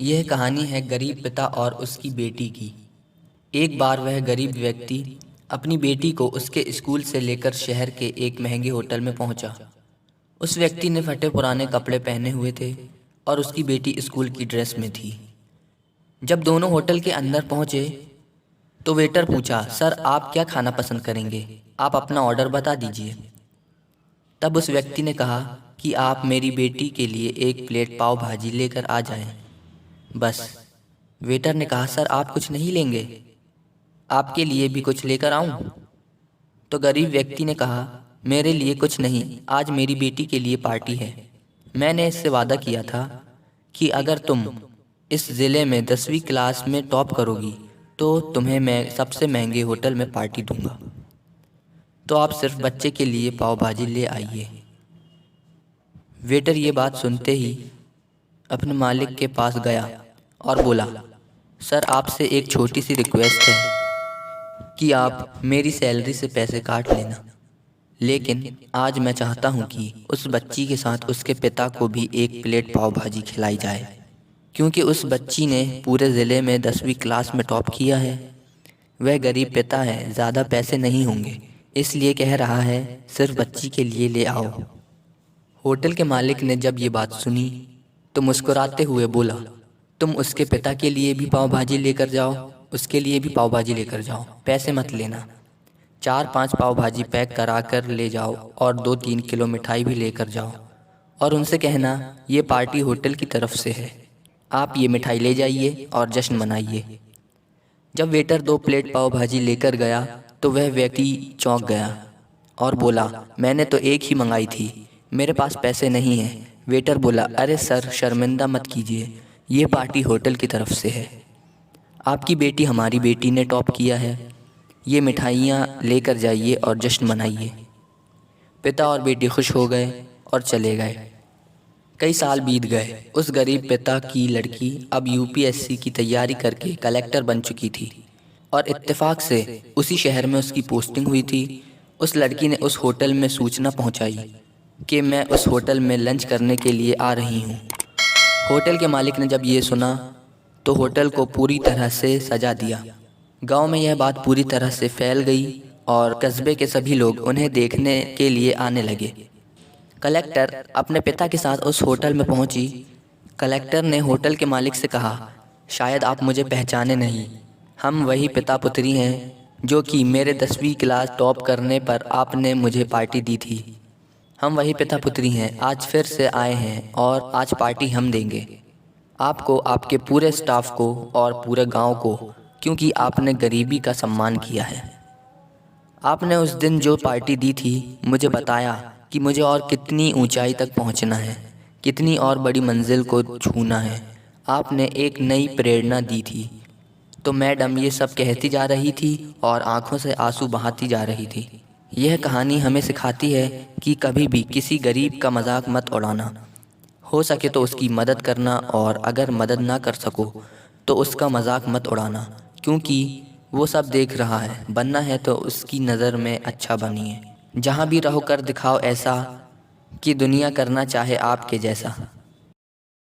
यह कहानी है गरीब पिता और उसकी बेटी की। एक बार वह गरीब व्यक्ति अपनी बेटी को उसके स्कूल से लेकर शहर के एक महंगे होटल में पहुंचा। उस व्यक्ति ने फटे पुराने कपड़े पहने हुए थे और उसकी बेटी स्कूल की ड्रेस में थी। जब दोनों होटल के अंदर पहुंचे तो वेटर पूछा, सर आप क्या खाना पसंद करेंगे? आप अपना ऑर्डर बता दीजिए। तब उस व्यक्ति ने कहा कि आप मेरी बेटी के लिए एक प्लेट पाव भाजी लेकर आ जाएं। बस। वेटर ने कहा, सर आप कुछ नहीं लेंगे? आपके लिए भी कुछ लेकर आऊं? तो गरीब व्यक्ति ने कहा, मेरे लिए कुछ नहीं, आज मेरी बेटी के लिए पार्टी है। मैंने इससे वादा किया था कि अगर तुम इस ज़िले में 10वीं क्लास में टॉप करोगी तो तुम्हें मैं सबसे महंगे होटल में पार्टी दूंगा। तो आप सिर्फ बच्चे के लिए पाव भाजी ले आइए। वेटर ये बात सुनते ही अपने मालिक के पास गया और बोला, सर आपसे एक छोटी सी रिक्वेस्ट है कि आप मेरी सैलरी से पैसे काट लेना, लेकिन आज मैं चाहता हूं कि उस बच्ची के साथ उसके पिता को भी एक प्लेट पाव भाजी खिलाई जाए, क्योंकि उस बच्ची ने पूरे ज़िले में 10वीं क्लास में टॉप किया है। वह गरीब पिता है, ज़्यादा पैसे नहीं होंगे, इसलिए कह रहा है सिर्फ बच्ची के लिए ले आओ। होटल के मालिक ने जब ये बात सुनी तो मुस्कुराते हुए बोला, तुम उसके पिता के लिए भी पाव भाजी लेकर जाओ, उसके लिए भी पाव भाजी लेकर जाओ, पैसे मत लेना। 4-5 पाव भाजी पैक करा कर ले जाओ और 2-3 किलो मिठाई भी लेकर जाओ और उनसे कहना ये पार्टी होटल की तरफ से है, आप ये मिठाई ले जाइए और जश्न मनाइए। जब वेटर 2 प्लेट पाव भाजी लेकर गया तो वह व्यक्ति चौंक गया और बोला, मैंने तो एक ही मंगाई थी, मेरे पास पैसे नहीं हैं। वेटर बोला, अरे सर शर्मिंदा मत कीजिए, ये पार्टी होटल की तरफ से है, आपकी बेटी हमारी बेटी ने टॉप किया है, ये मिठाइयाँ लेकर जाइए और जश्न मनाइए। पिता और बेटी खुश हो गए और चले गए। कई साल बीत गए। उस गरीब पिता की लड़की अब यूपीएससी की तैयारी करके कलेक्टर बन चुकी थी और इत्तेफाक से उसी शहर में उसकी पोस्टिंग हुई थी। उस लड़की ने उस होटल में सूचना पहुंचाई कि मैं उस होटल में लंच करने के लिए आ रही हूं। होटल के मालिक ने जब ये सुना तो होटल को पूरी तरह से सजा दिया। गांव में यह बात पूरी तरह से फैल गई और कस्बे के सभी लोग उन्हें देखने के लिए आने लगे। कलेक्टर अपने पिता के साथ उस होटल में पहुंची। कलेक्टर ने होटल के मालिक से कहा, शायद आप मुझे पहचाने नहीं, हम वही पिता पुत्री हैं जो कि मेरे 10वीं क्लास टॉप करने पर आपने मुझे पार्टी दी थी। हम वही पिता पुत्री हैं, आज फिर से आए हैं और आज पार्टी हम देंगे आपको, आपके पूरे स्टाफ को और पूरे गांव को, क्योंकि आपने गरीबी का सम्मान किया है। आपने उस दिन जो पार्टी दी थी मुझे बताया कि मुझे और कितनी ऊंचाई तक पहुंचना है, कितनी और बड़ी मंजिल को छूना है। आपने एक नई प्रेरणा दी थी। तो मैडम ये सब कहती जा रही थी और आंखों से आंसू बहाती जा रही थी। यह कहानी हमें सिखाती है कि कभी भी किसी गरीब का मजाक मत उड़ाना, हो सके तो उसकी मदद करना और अगर मदद ना कर सको तो उसका मजाक मत उड़ाना, क्योंकि वो सब देख रहा है। बनना है तो उसकी नज़र में अच्छा बनिए। जहाँ भी रहो कर दिखाओ ऐसा कि दुनिया करना चाहे आपके जैसा।